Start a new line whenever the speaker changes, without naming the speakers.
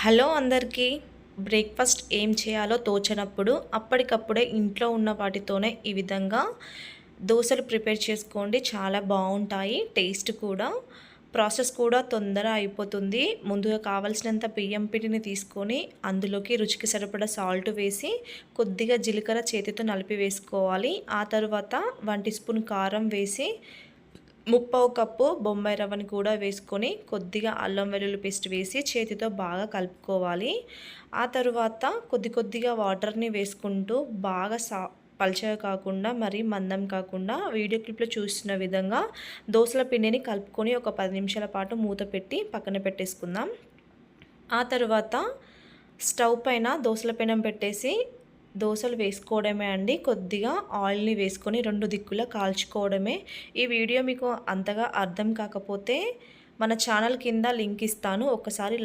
Hello అందరికీ. Breakfast ఏం చేయాలో తోచనప్పుడు అప్పటికప్పుడే ఇంట్లో ఉన్న వాటితోనే ఈ విధంగా దోసలు ప్రిపేర్ చేసుకోండి. చాలా బావుంటాయి. టేస్ట్ కూడా. ప్రాసెస్ కూడా తొందర అయిపోతుంది. ముందుగా కావాల్సినంత బియ్యం పిండిని తీసుకొని అందులోకి రుచికి సరిపడా సాల్ట్ వేసి కొద్దిగా జీలకర్ర చేతితో నలిపి వేసుకోవాలి. ఆ తరువాత 1 టీ స్పూన్ కారం వేసి ముప్పావు కప్పు బొంబాయి రవ్వని కూడా వేసుకొని కొద్దిగా అల్లం వెల్లుల్లి పేస్ట్ వేసి చేతితో బాగా కలుపుకోవాలి. ఆ తరువాత కొద్దిగా వాటర్‌ని వేసుకుంటూ బాగా పల్చగా కాకుండా మరీ మందం కాకుండా వీడియో క్లిప్‌లో చూసిన విధంగా దోసల పిండిని కలుపుకొని ఒక 10 నిమిషాల పాటు మూత పెట్టి పక్కన పెట్టేసుకుందాం. ఆ తరువాత స్టవ్ పైన దోసల పెనం పెట్టేసి దోసలు వేసుకోవడమే అండి. కొద్దిగా ఆయిల్‌ని వేసుకొని 2 దిక్కులా కాల్చుకోవడమే. ఈ వీడియో మీకు అంతగా అర్థం కాకపోతే మన ఛానల్ కింద లింక్ ఇస్తాను. ఒక్కసారి